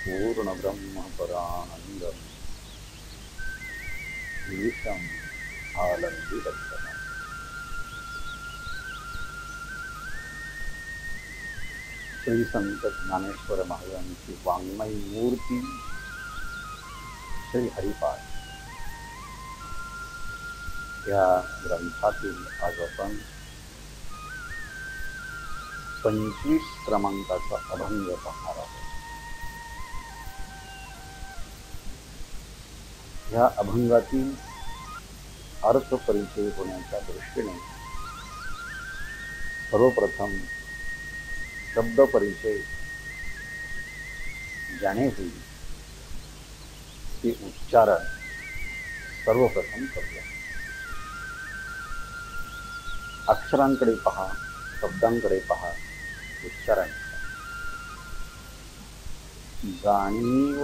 पूर्ण ब्रह्म परानंदम ईशम आलंबितम। श्री संत ज्ञानेश्वर महाराजांची वाङ्मयी मूर्ती श्री हरिपाठ या ग्रंथातील आज आपण 25 क्रमांकाचा अभंग पाहणार आहोत। ह्या अभंगातील अर्थ परिचय होण्याच्या दृष्टीने सर्वप्रथम शब्द परिचय ज्याने होईल ते उच्चारण सर्वप्रथम करूया। अक्षरांकडे पहा, शब्दांकडे पहा, उच्चारण जाणीव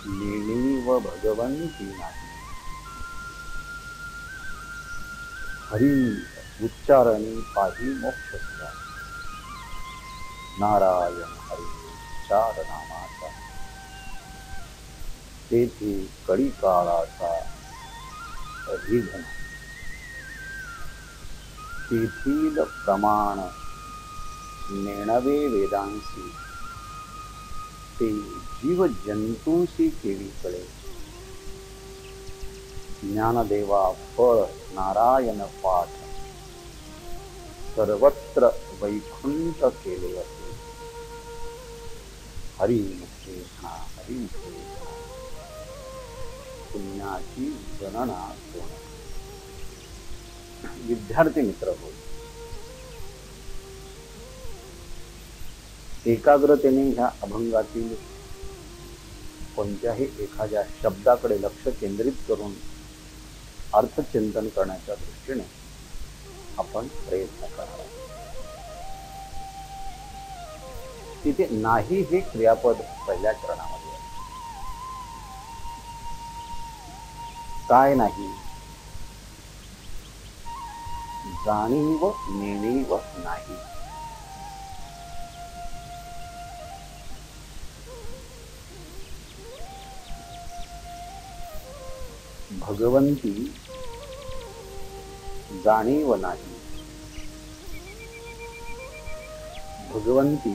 नेणीव भगवंती नाही, हरी उच्चारणी पाही मोक्ष सुद्धा। नारायण हरी चार नामाचा तेथे कडी काळाचा अधिघन, तेथील प्रमाण नेणवे वेदांसी, ते जीव जंतूंशी केवी कळे। ज्ञानदेवा फळ नारायण पाठ, सर्वत्र वैकुंठ केले असे। हरिमुखे म्हणा, हरिमुखे म्हणा, पुण्याची गणना कोण। विद्यार्थी मित्र हो, एकाग्रतेने ह्या अभंगातील कोणत्याही एखाद्या शब्दाकडे लक्ष केंद्रित करून अर्थचिंतन करण्याच्या दृष्टीने आपण प्रयत्न करणार आहोत। तिथे नाही हे क्रियापद पहिल्या चरणामध्ये आहे। काय नाही? जाणीव नेणीव नाही। भगवंती जाणीव नाही, भगवंती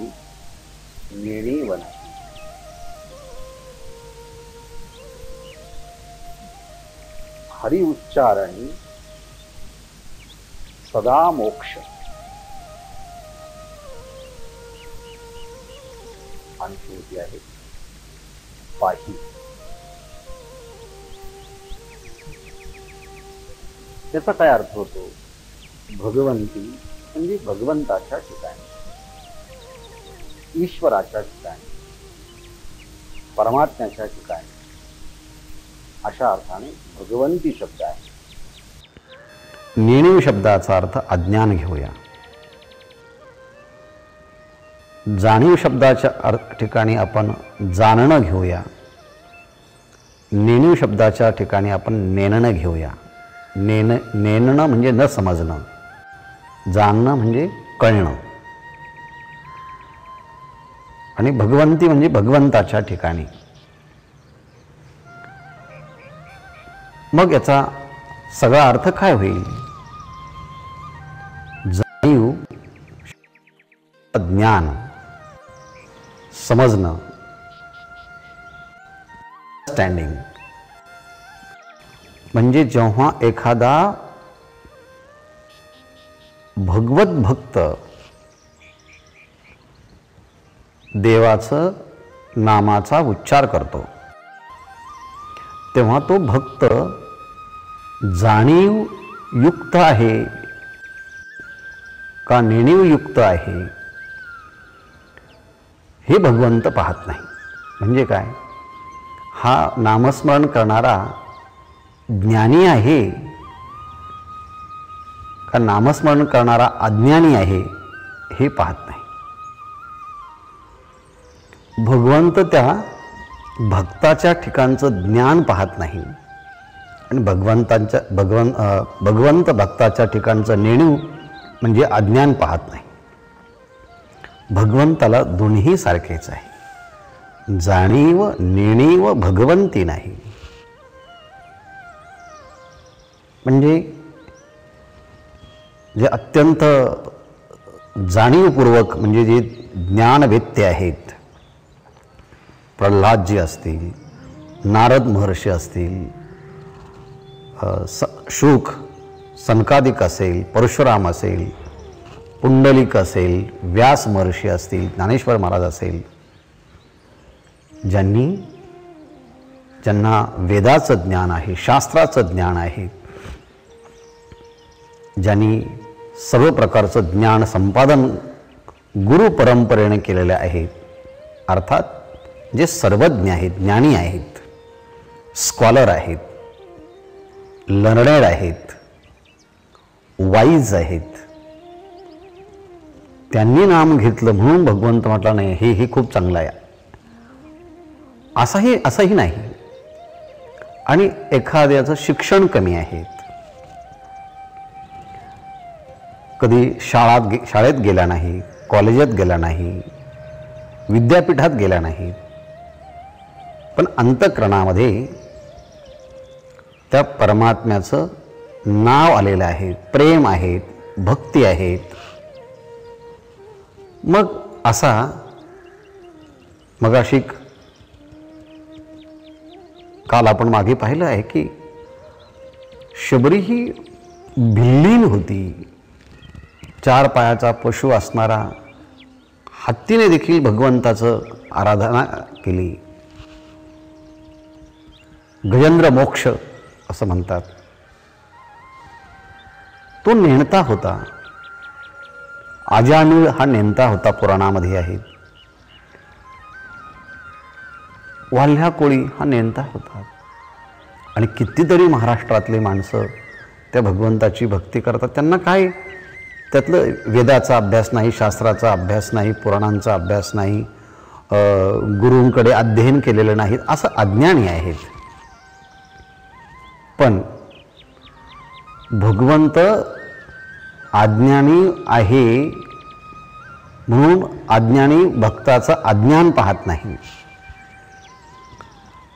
नेणीव नाही। हरि उच्चारणी सदा मोक्ष। आणखी होती आहे पाही। त्याचा काय अर्थ होतो? भगवंती म्हणजे भगवंताच्या ठिकाणी, ईश्वराच्या ठिकाणी, परमात्म्याच्या ठिकाणी, अशा अर्थाने भगवंती शब्द आहे। नेणीव शब्दाचा अर्थ अज्ञान घेऊया। जाणीव शब्दाच्या ठिकाणी आपण जाणणं घेऊया। नेणीव शब्दाच्या ठिकाणी आपण नेणणं घेऊया। नेणणं म्हणजे न समजणं, जाणणं म्हणजे कळणं, आणि भगवंती म्हणजे भगवंताच्या ठिकाणी। मग याचा सगळा अर्थ काय होईल? जाणीव, ज्ञान, समजणं, स्टँडिंग, म्हणजे जेव्हा एखादा भगवत भक्त देवाचं नामाचा उच्चार करतो, तेव्हा तो भक्त जाणीव युक्त आहे का नेणीव युक्त आहे हे भगवंत पाहत नाही। म्हणजे काय? हा नामस्मरण करणारा ज्ञानी आहे का नामस्मरण करणारा अज्ञानी आहे हे पाहत नाही। भगवंत त्या भक्ताच्या ठिकाणचं ज्ञान पाहत नाही, आणि भगवंत भक्ताच्या ठिकाणचं नेणीव म्हणजे अज्ञान पाहत नाही। भगवंताला दोन्ही सारखेच आहे। जाणीव नेणीव भगवंती नाही. म्हणजे जे अत्यंत जाणीवपूर्वक म्हणजे जे ज्ञानवेत्ते आहेत, प्रल्हादजी असतील, नारद महर्षी असतील, शुक सनकादिक असेल, परशुराम असेल, पुंडलिक असेल, व्यास महर्षी असतील, ज्ञानेश्वर महाराज असेल, ज्यांना वेदाचं ज्ञान आहे, शास्त्राचं ज्ञान आहे, ज्यांनी सर्व प्रकारचं ज्ञान संपादन गुरु परंपरेने केलेले आहेत, अर्थात जे सर्वज्ञ आहेत, ज्ञानी आहेत, स्कॉलर आहेत, लर्नेड आहेत, वाईज आहेत, त्यांनी नाम घेतलं म्हणून भगवंत म्हटला नाही हे खूप चांगलं आहे असंही नाही. आणि एखाद्याचं शिक्षण कमी आहे, कधी शाळेत गेला नाही, कॉलेजात गेला नाही, विद्यापीठात गेला नाही, पण अंतःकरणामध्ये त्या परमात्म्याचं नाव आलेलं आहे, प्रेम आहेत, भक्ती आहेत. मग असा मगाशी काल आपण मागे पाहिलं आहे की शबरी ही भिल्लीन होती. 4 पायाचा पशु असणारा हत्तीने देखील भगवंताचं आराधना केली. गजेंद्र मोक्ष असं म्हणतात. तो नेणता होता. अजामिळ हा नेणता होता, पुराणामध्ये आहे. वाल्ह्या कोळी हा नेणता होता. आणि कितीतरी महाराष्ट्रातले माणसं त्या भगवंताची भक्ती करतात. त्यांना काय त्यातलं वेदाचा अभ्यास नाही, शास्त्राचा अभ्यास नाही, पुराणांचा अभ्यास नाही, गुरूंकडे अध्ययन केलेलं नाही, असं अज्ञानी आहेत. पण भगवंत अज्ञानी आहे म्हणून अज्ञानी भक्ताचं अज्ञान पाहत नाही.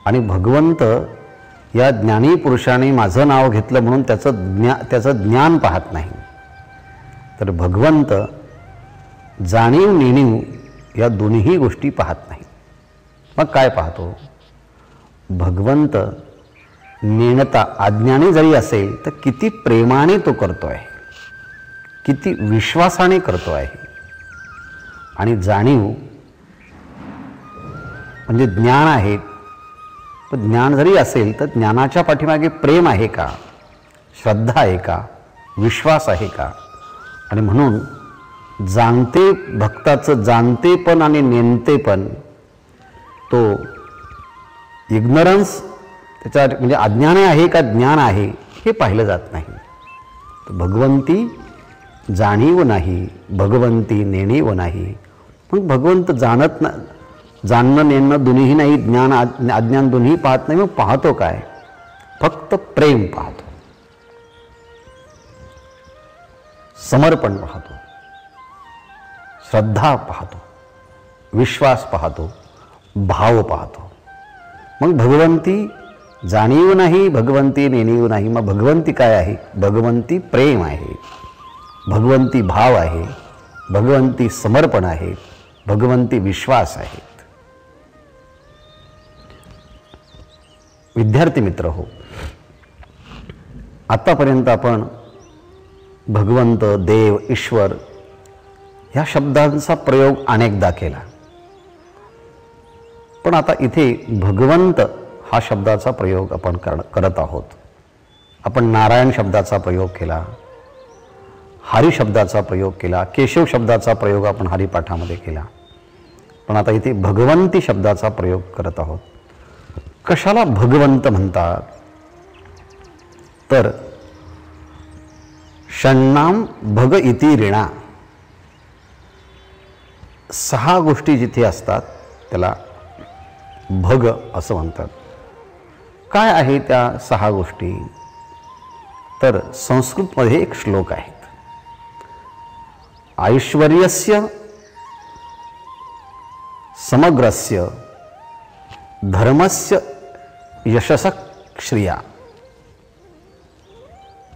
आणि भगवंत या ज्ञानी पुरुषाने माझं नाव घेतलं म्हणून त्याचं ज्ञान पाहत नाही. तर भगवंत जाणीव नेणीव या दोन्ही गोष्टी पाहत नाही. मग काय पाहतो? भगवंत नेणता अज्ञानी जरी असेल तर किती प्रेमाने तो करतो आहे, किती विश्वासाने करतो आहे. आणि जाणीव म्हणजे ज्ञान आहे. पण ज्ञान जरी असेल तर ज्ञानाच्या पाठीमागे प्रेम आहे का, श्रद्धा आहे का, विश्वास आहे का? आणि म्हणून जाणते भक्ताचं जाणतेपण आणि नेणतेपण, तो इग्नरन्स त्याच्या म्हणजे अज्ञान आहे का ज्ञान आहे हे पाहिलं जात नाही. तर भगवंती जाणीव नाही, भगवंती नेणीव नाही. मग भगवंत जाणणं नेणणं दोन्ही नाही, ज्ञान अज्ञान दोन्ही पाहत नाही. मग पाहतो काय? फक्त प्रेम पाहतो, समर्पण पाहतो, श्रद्धा पाहतो, विश्वास पाहतो, भाव पाहतो. मग भगवंती जाणीव नाही, भगवंती नेणीव नाही. मग भगवंती काय आहे? भगवंती प्रेम आहे, भगवंती भाव आहे, भगवंती समर्पण आहे, भगवंती विश्वास आहेत. विद्यार्थी मित्र हो, आतापर्यंत आपण भगवंत, देव, ईश्वर ह्या शब्दांचा प्रयोग अनेकदा केला. पण आता इथे भगवंत हा शब्दाचा प्रयोग आपण करत आहोत. आपण नारायण शब्दाचा प्रयोग केला, हरी शब्दाचा प्रयोग केला, केशव शब्दाचा प्रयोग आपण हरिपाठामध्ये केला. पण आता इथे भगवंती शब्दाचा प्रयोग करत आहोत. कशाला भगवंत म्हणतात? तर षण्णाम भग इति ऋणा, 6 गोष्टी जिथे असतात त्याला भग असं म्हणतात. काय आहे त्या 6 गोष्टी? तर संस्कृतमध्ये एक श्लोक आहे, ऐश्वर्यस्य समग्रस्य धर्मस्य यशसः श्रिया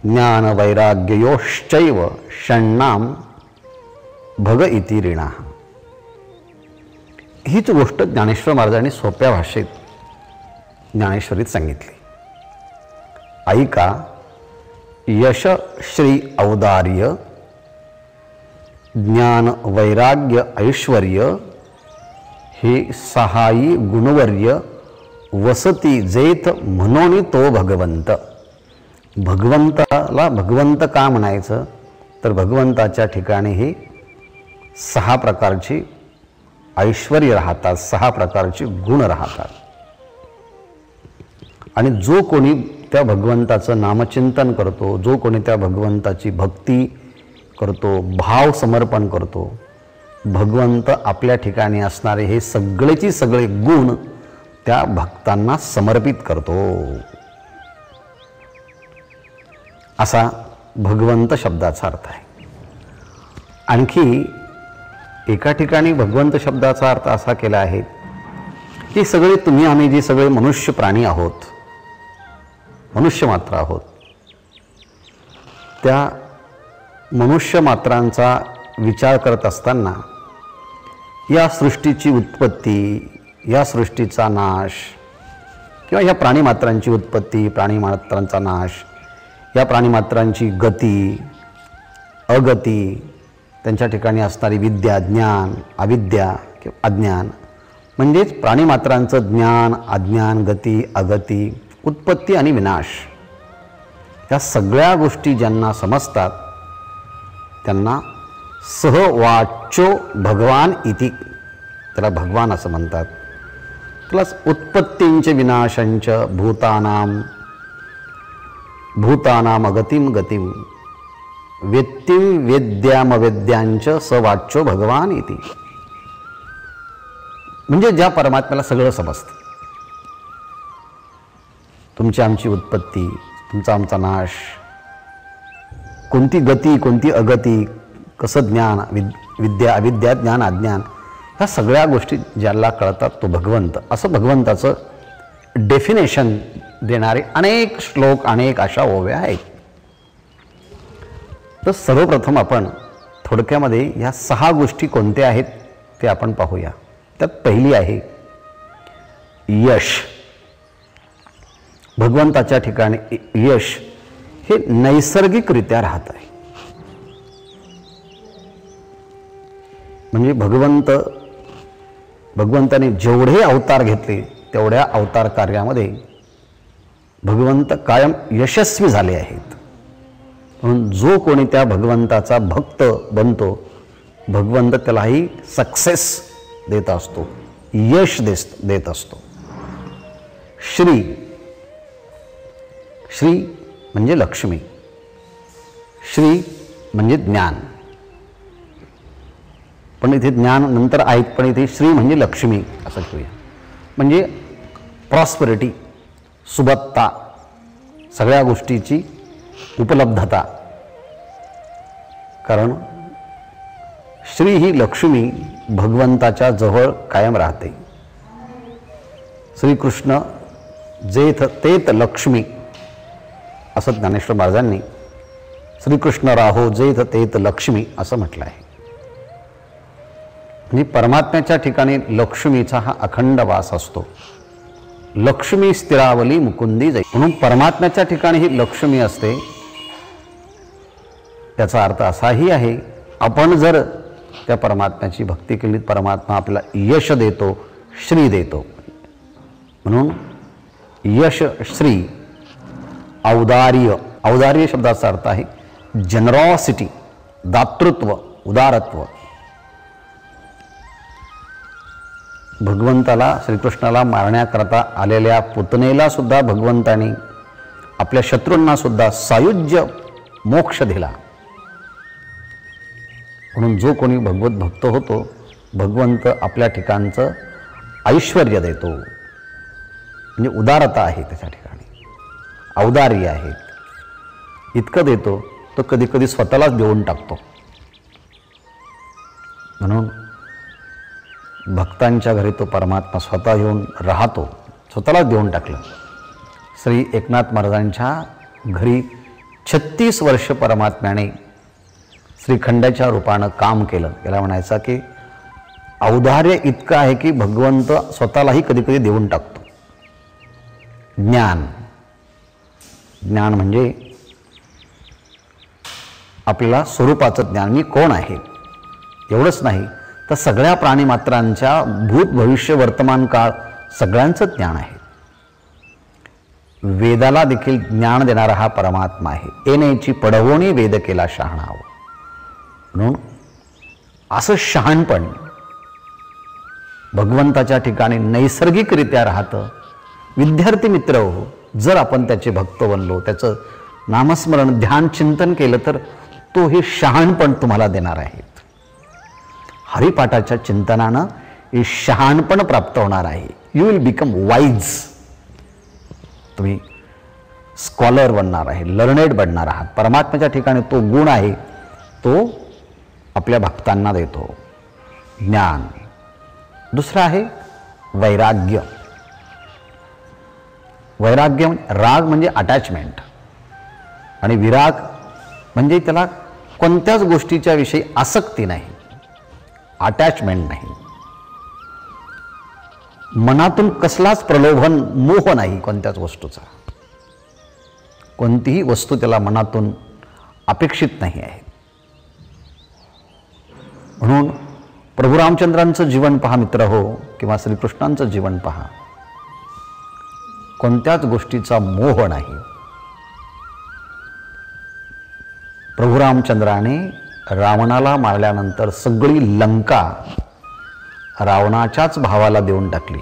ज्ञानवैराग्ययोश्चैव षण्णाम भग इति ऋणा. हीच गोष्ट ज्ञानेश्वर महाराजांनी सोप्या भाषेत ज्ञानेश्वरीत सांगितली. ऐका, यश श्री औदार्य ज्ञान वैराग्य ऐश्वर्य हे सहायी गुणवर्य वसती जेथ म्हणून तो भगवंत. भगवंताला भगवंत का म्हणायचं तर भगवंताच्या ठिकाणी हे 6 प्रकारची ऐश्वर्य राहतात, 6 प्रकारची गुण राहतात. आणि जो कोणी त्या भगवंताचं नामचिंतन करतो, जो कोणी त्या भगवंताची भक्ती करतो, भाव समर्पण करतो, भगवंत आपल्या ठिकाणी असणारे हे सगळेची सगळे गुण त्या भक्तांना समर्पित करतो. असा भगवंत शब्दाचा अर्थ आहे. आणखी एका ठिकाणी भगवंत शब्दाचा अर्थ असा केला आहे की सगळे तुम्ही आम्ही जे सगळे मनुष्य प्राणी आहोत, मनुष्य मात्र आहोत, त्या मनुष्य मात्रांचा विचार करत असताना या सृष्टीची उत्पत्ती, या सृष्टीचा नाश किंवा या प्राणीमात्रांची उत्पत्ती, प्राणीमात्रांचा नाश, या प्राणीमात्रांची गती अगती, त्यांच्या ठिकाणी असणारी विद्या ज्ञान अविद्या किंवा अज्ञान, म्हणजेच प्राणीमात्रांचं ज्ञान अज्ञान गती अगती उत्पत्ती आणि विनाश, या सगळ्या गोष्टी ज्यांना समजतात त्यांना सहवाच्यो भगवान इति, त्याला भगवान असं म्हणतात. प्लस उत्पत्तींच विनाशांच भूतानाम अगतिम गतिम वेत्तिम वेद्यामवेद्यांच सवाच्यो भगवान इति. म्हणजे ज्या परमात्म्याला सगळं समजतं, तुमची आमची उत्पत्ती, तुमचा आमचा नाश, कोणती गती कोणती अगती, कसं ज्ञान विद्या अविद्या ज्ञान अज्ञान, ह्या सगळ्या गोष्टी ज्याला कळतात तो भगवंत. असं भगवंताचं डेफिनेशन देणारे अनेक श्लोक अनेक अशा ओव्या आहेत. तर सर्वप्रथम आपण थोडक्यामध्ये ह्या 6 गोष्टी कोणत्या आहेत ते आपण पाहूया. त्यात पहिली आहे यश. भगवंताच्या ठिकाणी यश हे नैसर्गिकरित्या राहत आहे. म्हणजे भगवंताने जेवढे अवतार घेतले तेवढ्या अवतार कार्यामध्ये भगवंत कायम यशस्वी झाले आहेत. म्हणून जो कोणी त्या भगवंताचा भक्त बनतो, भगवंत त्यालाही सक्सेस देत असतो, यश देत असतो. श्री म्हणजे लक्ष्मी, श्री म्हणजे ज्ञान, पण इथे ज्ञान नंतर आहेत, पण इथे श्री म्हणजे लक्ष्मी असं घेऊया. म्हणजे प्रॉस्पेरिटी, सुबत्ता, सगळ्या गोष्टीची उपलब्धता. कारण श्री ही लक्ष्मी भगवंताच्या जवळ कायम राहते. श्रीकृष्ण जेथ तेथ लक्ष्मी असं ज्ञानेश्वर महाराजांनी श्रीकृष्ण राहो जेथ तेथ लक्ष्मी असं म्हटलं आहे. म्हणजे परमात्म्याच्या ठिकाणी लक्ष्मीचा हा अखंड वास असतो. लक्ष्मी स्थिरावली मुकुंदी जाई, म्हणून परमात्म्याच्या ठिकाणी ही लक्ष्मी असते. याचा अर्थ असाही आहे, आपण जर त्या परमात्म्याची भक्ती केली, परमात्मा आपल्याला यश देतो, श्री देतो. म्हणून यश श्री औदार्य. औदार्य शब्दाचा अर्थ आहे जनरॉसिटी, दातृत्व, उदारत्व. भगवंताला श्रीकृष्णाला मारण्याकरता आलेल्या पुतनेला सुद्धा भगवंताने आपल्या शत्रूंना सुद्धा सायुज्य मोक्ष दिला. म्हणून जो कोणी भगवत भक्त होतो, भगवंत आपल्या ठिकाणचं ऐश्वर्य देतो. म्हणजे उदारता आहे त्याच्या ठिकाणी, औदार्य आहे. इतकं देतो तो कधी कधी स्वतःलाच देऊन टाकतो. म्हणून भक्तांच्या घरी तो परमात्मा स्वतः येऊन राहतो, स्वतःलाच देऊन टाकलं. श्री एकनाथ महाराजांच्या घरी 36 वर्ष परमात्म्याने श्रीखंडाच्या रूपानं काम केलं. याला म्हणायचं की औदार्य इतकं आहे की भगवंत स्वतःलाही कधी कधी देऊन टाकतो. ज्ञान म्हणजे आपल्याला स्वरूपाचं ज्ञान, मी कोण आहे एवढंच नाही तर सगळ्या प्राणीमात्रांच्या भूत भविष्य वर्तमान काळ सगळ्यांचं ज्ञान आहे. वेदाला देखील ज्ञान देणारा हा परमात्मा आहे. येण्याची पडवणी वेद केला शहाणाव. म्हणून असं शहाणपण भगवंताच्या ठिकाणी नैसर्गिकरित्या राहतं. विद्यार्थी मित्र हो, जर आपण त्याचे भक्त बनलो, त्याचं नामस्मरण ध्यान चिंतन केलं तर तो हे शहाणपण तुम्हाला देणार आहेत. हरिपाठाच्या चिंतनानं हे शहाणपण प्राप्त होणार आहे. You will become wise. तुम्ही स्कॉलर बनणार आहे, लर्नेड बनणार आहात. परमात्म्याच्या ठिकाणी तो गुण आहे, तो आपल्या भक्तांना देतो, ज्ञान. दुसरं आहे वैराग्य. वैराग्य राग म्हणजे अटॅचमेंट, आणि विराग म्हणजे त्याला कोणत्याच गोष्टीच्या विषयी आसक्ती नाही, अटॅचमेंट नाही. मनातून कसलाच प्रलोभन मोह नाही कोणत्याच वस्तूचा. कोणतीही वस्तू त्याला मनातून अपेक्षित नाही आहे. म्हणून प्रभू रामचंद्रांचं जीवन पहा मित्र हो, किंवा श्रीकृष्णांचं जीवन पहा, कोणत्याच गोष्टीचा मोह नाही. प्रभू रामचंद्राने रावणाला मारल्यानंतर सगळी लंका रावणाच्याच भावाला देऊन टाकली,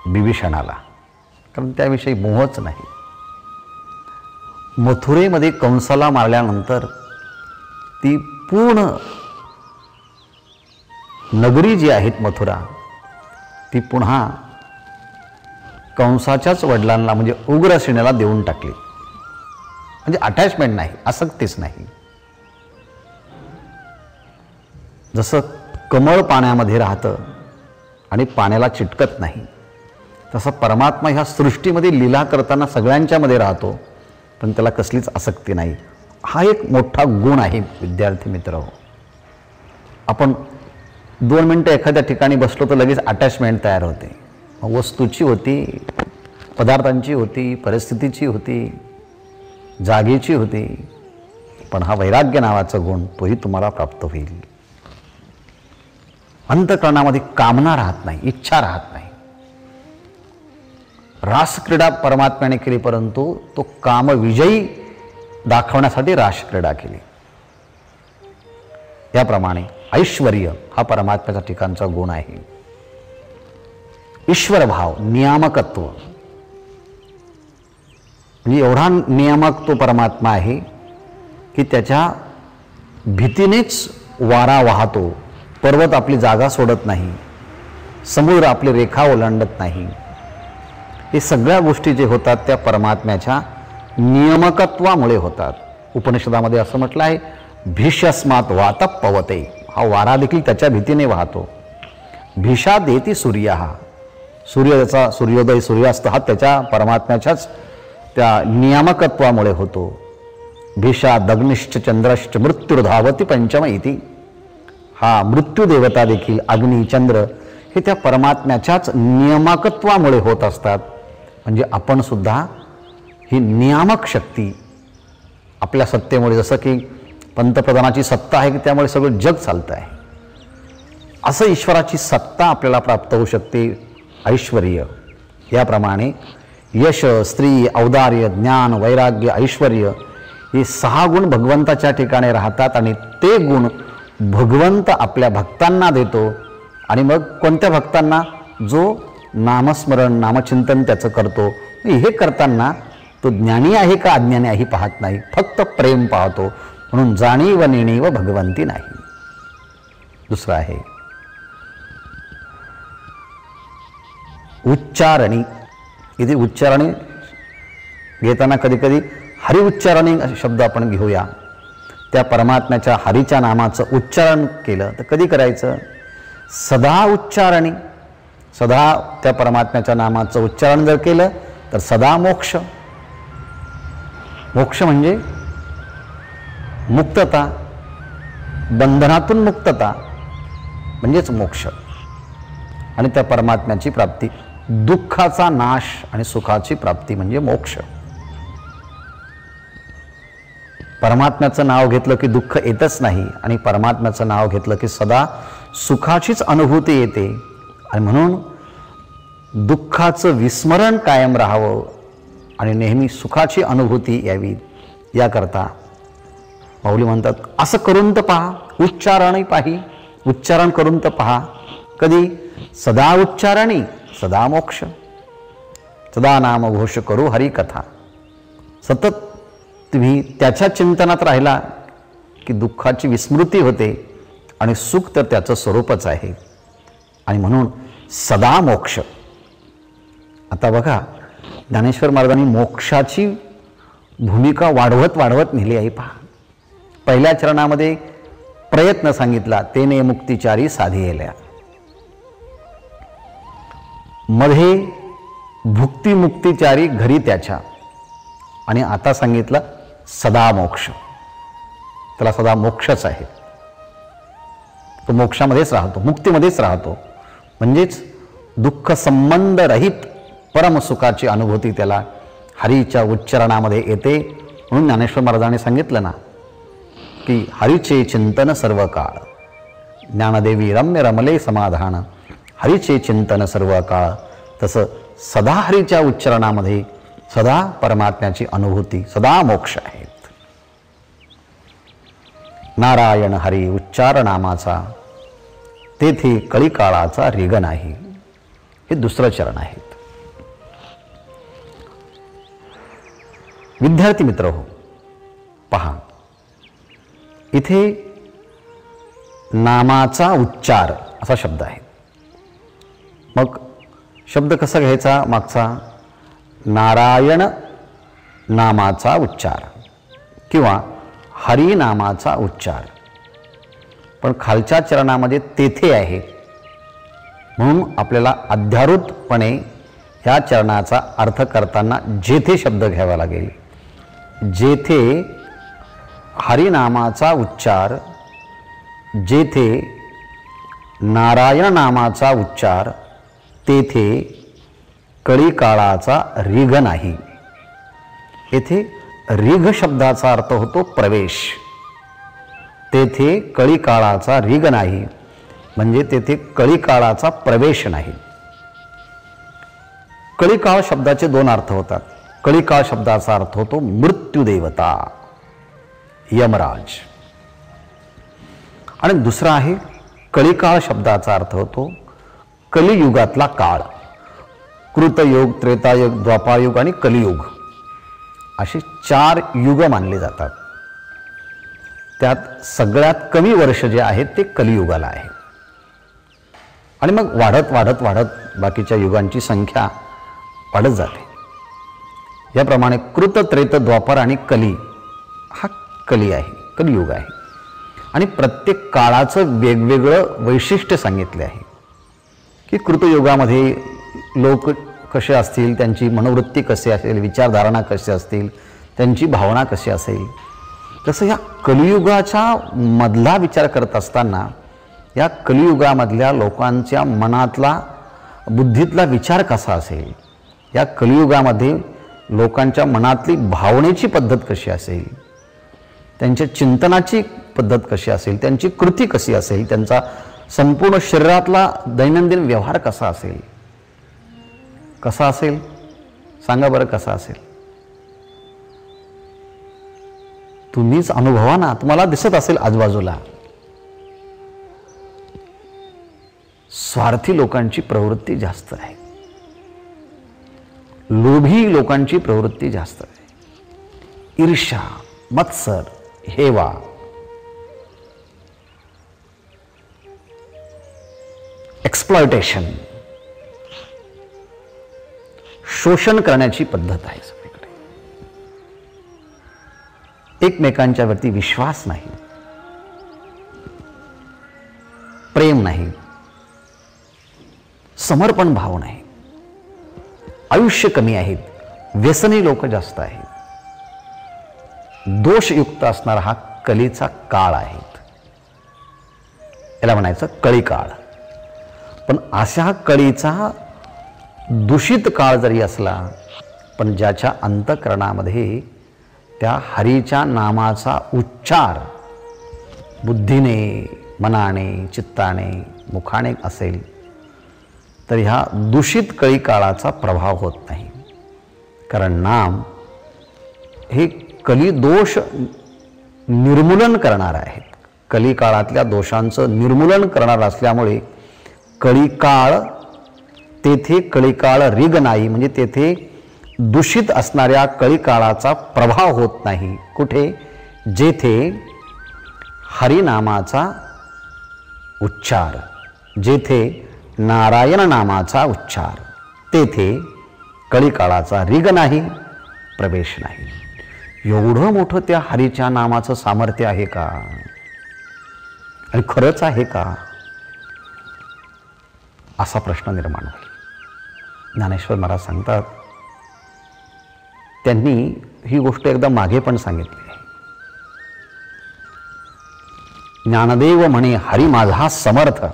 बिभीषणाला, कारण त्याविषयी मोहच नाही. मथुरेमध्ये कंसाला मारल्यानंतर ती पूर्ण नगरी जी आहेत मथुरा, ती पुन्हा कंसाच्याच वडिलांना म्हणजे उग्रसेनेला देऊन टाकली. म्हणजे अटॅचमेंट नाही, आसक्तीच नाही. जसं कमळ पाण्यामध्ये राहतं आणि पाण्याला चिटकत नाही, तसं परमात्मा ह्या सृष्टीमध्ये लीला करताना सगळ्यांच्यामध्ये राहतो, पण त्याला कसलीच आसक्ती नाही. हा एक मोठा गुण आहे विद्यार्थी मित्र हो. आपण 2 मिनटं एखाद्या ठिकाणी बसलो तर लगेच अटॅचमेंट तयार होते. वस्तूची होती, पदार्थांची होती, परिस्थितीची होती, जागेची होती. पण हा वैराग्य नावाचा गुण तोही तुम्हाला प्राप्त होईल. अंतःकरणामध्ये कामना राहत नाही, इच्छा राहत नाही. रासक्रीडा परमात्म्याने केली, परंतु तो कामविजयी दाखवण्यासाठी रासक्रीडा केली. याप्रमाणे ऐश्वर्य हा परमात्म्याच्या ठिकाणचा गुण आहे. ईश्वर भाव, नियामकत्व, म्हणजे एवढा नियामक तो परमात्मा आहे की त्याच्या भीतीनेच वारा वाहतो. पर्वत आपली जागा सोडत नाही, समुद्र आपली रेखा ओलांडत नाही. हे सगळ्या गोष्टी जे होतात त्या परमात्म्याच्या नियमकत्वामुळे होतात. उपनिषदामध्ये असं म्हटलं आहे, भीष्यस्मात वात पवते. हा वारा देखील त्याच्या भीतीने वाहतो. भीषा देती सूर्य, हा सूर्याचा सूर्योदय सूर्यास्त हा त्याच्या परमात्म्याच्याच त्या नियामकत्वामुळे होतो. भीषा दग्निश्च चंद्रश्च मृत्युर्धावती पंचम इति. हा मृत्यू देवता देखील अग्नी चंद्र हे त्या परमात्म्याच्याच नियामकत्वामुळे होत असतात. म्हणजे आपण सुद्धा ही नियामक शक्ती आपल्या सत्तेमुळे, जसं की पंतप्रधानाची सत्ता आहे की त्यामुळे सगळं जग चालतं आहे, असं ईश्वराची सत्ता आपल्याला प्राप्त होऊ शकते. ऐश्वर्य याप्रमाणे यश, स्त्री, औदार्य, ज्ञान, वैराग्य, ऐश्वर्य हे 6 गुण भगवंताच्या ठिकाणी राहतात आणि ते गुण भगवंत आपल्या भक्तांना देतो. आणि मग कोणत्या भक्तांना? जो नामस्मरण नामचिंतन त्याचं करतो. हे करताना तो ज्ञानी आहे का अज्ञानी आहे पाहत नाही, फक्त प्रेम पाहतो. म्हणून जाणीव नेणीव भगवंती नाही. दुसरं आहे उच्चारणी. इथे उच्चारणी घेताना कधी कधी हरि उच्चारणी शब्द आपण घेऊया. त्या परमात्म्याच्या हरीच्या नामाचं उच्चारण केलं तर कधी करायचं? सदा उच्चारणी, सदा त्या परमात्म्याच्या नामाचं उच्चारण जर केलं तर सदा मोक्ष. मोक्ष म्हणजे मुक्तता, बंधनातून मुक्तता म्हणजेच मोक्ष आणि त्या परमात्म्याची प्राप्ती. दुःखाचा नाश आणि सुखाची प्राप्ती म्हणजे मोक्ष. परमात्म्याचं नाव घेतलं की दुःख येतच नाही आणि परमात्म्याचं नाव घेतलं की सदा सुखाचीच अनुभूती येते. आणि म्हणून दुःखाचं विस्मरण कायम राहावं आणि नेहमी सुखाची अनुभूती यावी याकरता माऊली म्हणतात असं करून तर पहा, उच्चारणही पाही, उच्चारण करून तर पहा. कधी? सदा उच्चारणी सदा मोक्ष, सदा नाम घोष करू हरिकथा. सतत तुम्ही त्याच्या चिंतनात राहिला की दुःखाची विस्मृती होते आणि सुख तर त्याचं स्वरूपच आहे. आणि म्हणून सदा मोक्ष. आता बघा ज्ञानेश्वर महाराजांनी मोक्षाची भूमिका वाढवत वाढवत नेली आहे. पहा, पहिल्या चरणामध्ये प्रयत्न सांगितला, तेने मुक्तिचारी साधियेल्या. मध्ये भुक्ती मुक्तिचारी घरी त्याच्या. आणि आता सांगितलं सदा मोक्ष. त्याला सदा मोक्षच आहे, तो मोक्षामध्येच राहतो, मुक्तीमध्येच राहतो. म्हणजेच दुःख संबंध रहित परमसुखाची अनुभूती त्याला हरीच्या उच्चारणामध्ये येते. म्हणून ज्ञानेश्वर महाराजांनी सांगितलं ना की हरीचे चिंतन सर्व काळ, ज्ञानदेवी रम्य रमले समाधान, हरीचे चिंतन सर्व काळ. तसं सदा हरीच्या उच्चारणामध्ये सदा परमात्म्याची अनुभूती, सदा मोक्ष आहेत. नारायण हरी उच्चार नामाचा, तेथे कळीकाळाचा रेग नाही. हे दुसरं चरण आहे. विद्यार्थी मित्र हो, पहा इथे नामाचा उच्चार असा शब्द आहे. मग शब्द कसा घ्यायचा मागचा? नारायण नामाचा उच्चार किंवा हरी नामाचा उच्चार. पण खालच्या चरणामध्ये तेथे आहे म्हणून आपल्याला अध्यारूतपणे ह्या चरणाचा अर्थ करताना जेथे शब्द घ्यावा लागेल. जेथे हरिनामाचा उच्चार, जेथे नारायण नामाचा उच्चार, तेथे कळीकाळाचा रिघ नाही. येथे रिघ शब्दाचा अर्थ होतो प्रवेश. तेथे कळीकाळाचा रिघ नाही म्हणजे तेथे कळीकाळाचा प्रवेश नाही. कळीकाळ शब्दाचे दोन अर्थ होतात. कळीकाळ शब्दाचा अर्थ होतो मृत्यूदेवता, यमराज. आणि दुसरा आहे कळीकाळ शब्दाचा अर्थ होतो कलियुगातला काळ. कृतयुग, त्रेतायुग, द्वापारयुग आणि कलियुग असे 4 युग मानले जातात. त्यात सगळ्यात कमी वर्ष जे आहेत ते कलियुगाला आहे. आणि मग वाढत वाढत वाढत बाकीच्या युगांची संख्या वाढत जाते. याप्रमाणे कृत, त्रेत, द्वापर आणि कली हा कली आहे, कलियुग आहे. आणि प्रत्येक काळाचं वेगवेगळं वैशिष्ट्य सांगितले आहे की कृतयुगामध्ये लोक कसे असतील, त्यांची मनोवृत्ती कशी असेल, विचारधारणा कशी असतील, त्यांची भावना कशी असेल. तसं या कलियुगाच्या मधला विचार करत असताना या कलियुगामधल्या लोकांच्या मनातला, बुद्धीतला विचार कसा असेल, या कलियुगामध्ये लोकांच्या मनातली भावनेची पद्धत कशी असेल, त्यांच्या चिंतनाची पद्धत कशी असेल, त्यांची कृती कशी असेल, त्यांचा संपूर्ण शरीरातला दैनंदिन व्यवहार कसा असेल, कसा असेल सांगा बरं, कसा असेल? तुम्हीच अनुभवा ना, तुम्हाला दिसत असेल आजूबाजूला. स्वार्थी लोकांची प्रवृत्ती जास्त आहे, लोभी लोकांची प्रवृत्ती जास्त आहे. ईर्ष्या, मत्सर, हेवा, एक्सप्लॉयटेशन, शोषण करण्याची पद्धत आहे सगळीकडे. एकमेकांच्या वरती विश्वास नाही, प्रेम नाही, समर्पण भाव नाही, आयुष्य कमी आहेत, व्यसनी लोक जास्त आहेत, दोषयुक्त असणारा हा कलीचा काळ आहे. याला म्हणायचं कळीकाळ. पण अशा कळीचा दूषित काळ जरी असला, पण ज्याच्या अंतःकरणामध्ये त्या हरीच्या नामाचा उच्चार बुद्धीने, मनाने, चित्ताने, मुखाने असेल, तर ह्या दूषित कळी काळाचा प्रभाव होत नाही. कारण नाम हे कलिदोष निर्मूलन करणार आहेत. कलिकाळातल्या दोषांचं निर्मूलन करणार असल्यामुळे कळीकाळ, तेथे कळीकाळ रिग नाही, म्हणजे तेथे दूषित असणाऱ्या कळीकाळाचा प्रभाव होत नाही. कुठे? जेथे हरिनामाचा उच्चार, जेथे नारायण नामाचा उच्चार, तेथे कळीकाळाचा रिग नाही, प्रवेश नाही. एवढं मोठं त्या हरीच्या नामाचं सामर्थ्य आहे का? आणि खरंच आहे का? असा प्रश्न निर्माण होईल. ज्ञानेश्वर महाराज सांगतात, त्यांनी ही गोष्ट एकदा मागे पण सांगितली आहे. ज्ञानदेव म्हणे, हरी माझा समर्थ,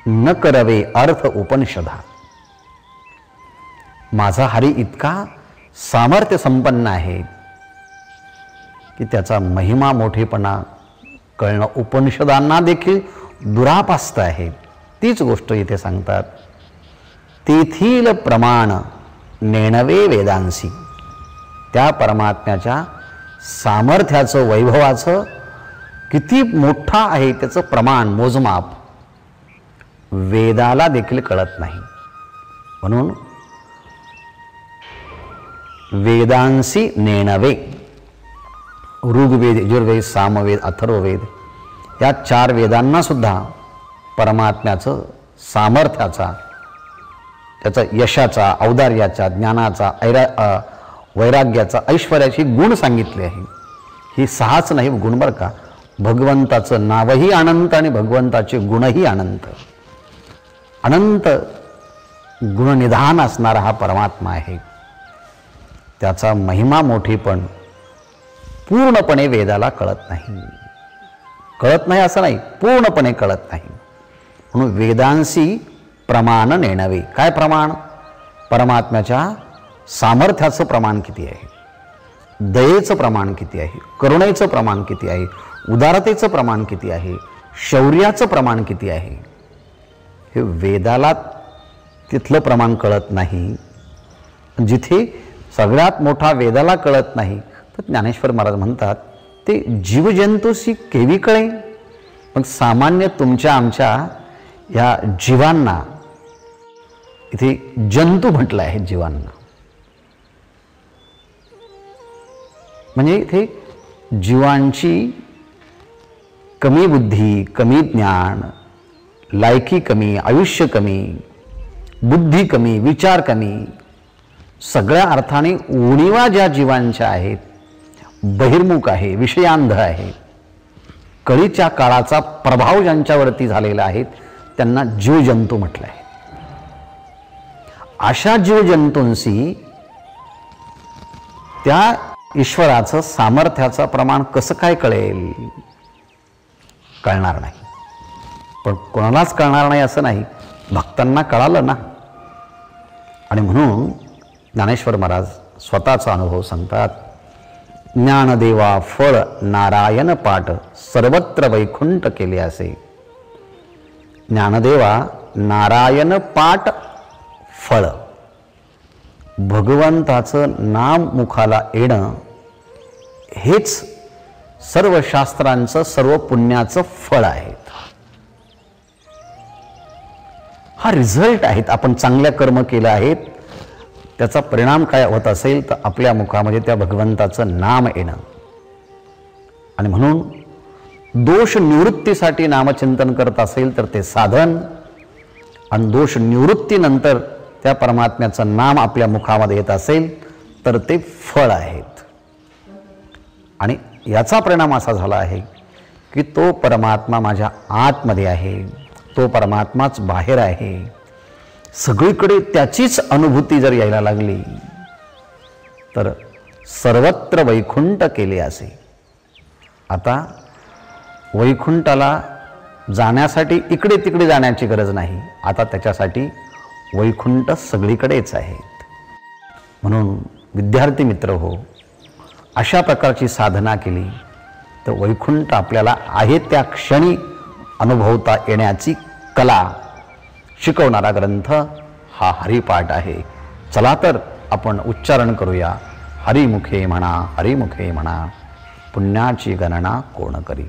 न करवे अर्थ उपनिषदा. माझा हरी इतका सामर्थ्य संपन्न आहे की त्याचा महिमा मोठेपणा कळणं उपनिषदांना देखील दुरापास्त आहे. तीच गोष्ट इथे सांगतात, तेथील प्रमाण नेणवे वेदांसी. त्या परमात्म्याच्या सामर्थ्याचं, वैभवाचं किती मोठा आहे त्याचं प्रमाण, मोजमाप वेदाला देखील कळत नाही. म्हणून वेदांसी नेणवे, ऋग्वेद, यजुर्वेद, सामवेद, अथर्ववेद या 4 वेदांना सुद्धा परमात्म्याचं सामर्थ्याचा, त्याचा यशाचा, औदार्याचा, ज्ञानाचा, वैराग्याचा, ऐश्वर्याची गुण सांगितले आहे. ही 6च नाही गुण बरं का, भगवंताचं नावही अनंत आणि भगवंताचे गुणही अनंत. अनंत गुणनिधान असणारा हा परमात्मा आहे. त्याचा महिमा मोठेपण पूर्णपणे वेदाला कळत नाही. कळत नाही असं नाही, पूर्णपणे कळत नाही. म्हणून वेदांसी प्रमाण नेणवे. काय प्रमाण? परमात्म्याच्या सामर्थ्याचं प्रमाण किती आहे, दयेचं प्रमाण किती आहे, करुणेचं प्रमाण किती आहे, उदारतेचं प्रमाण किती आहे, शौर्याचं प्रमाण किती आहे, हे वेदाला तिथलं प्रमाण कळत नाही. जिथे सगळ्यात मोठा वेदाला कळत नाही, तर ज्ञानेश्वर महाराज म्हणतात ते जीवजंतूशी केवी कळे. मग सामान्य तुमच्या आमच्या या जीवांना, इथे जंतू म्हटलं आहे जीवांना, म्हणजे इथे जीवांची कमी बुद्धी, कमी ज्ञान, लायकी कमी, आयुष्य कमी, बुद्धी कमी, विचार कमी, सगळ्या अर्थाने उणीवा ज्या जीवांच्या आहेत, बहिर्मुख आहे, विषयांध आहे, कळीच्या काळाचा प्रभाव ज्यांच्यावरती झालेला आहे, त्यांना जीवजंतू म्हटलं आहे. अशा जीवजंतूंशी त्या ईश्वराचं सामर्थ्याचं प्रमाण कसं काय कळेल? कळणार नाही. पण कोणालाच कळणार नाही असं नाही, भक्तांना कळालं ना. आणि म्हणून ज्ञानेश्वर महाराज स्वतःचा अनुभव सांगतात, ज्ञानदेवा फळ नारायण पाठ, सर्वत्र वैकुंठ केले असे. ज्ञानदेवा नारायण पाठ फळ, भगवंताचं नाम मुखाला येणं हेच सर्व शास्त्रांचं, सर्व पुण्याचं फळ आहे. हा रिझल्ट आहेत. आपण चांगल्या कर्म केलं आहेत, त्याचा परिणाम काय होत असेल तर आपल्या मुखामध्ये त्या भगवंताचं नाम येणं. आणि म्हणून दोष निवृत्तीसाठी नामचिंतन करत असेल तर ते साधन, आणि दोष निवृत्तीनंतर त्या परमात्म्याचं नाम आपल्या मुखामध्ये येत असेल तर ते फळ आहेत. आणि याचा परिणाम असा झाला आहे की तो परमात्मा माझ्या आतमध्ये आहे, तो परमात्माच बाहेर आहे, सगळीकडे त्याचीच अनुभूती जर यायला लागली तर सर्वत्र वैकुंठ केले असे. आता वैकुंठाला जाण्यासाठी इकडे तिकडे जाण्याची गरज नाही, आता त्याच्यासाठी वैकुंठ सगळीकडेच आहेत. म्हणून विद्यार्थी मित्र हो, अशा प्रकारची साधना केली तर वैकुंठ आपल्याला आहे त्या क्षणी अनुभवता येण्याची कला शिकवणारा ग्रंथ हा हरिपाठ आहे. चला तर आपण उच्चारण करूया. हरिमुखे म्हणा, हरिमुखे म्हणा, पुण्याची गणना कोण करी.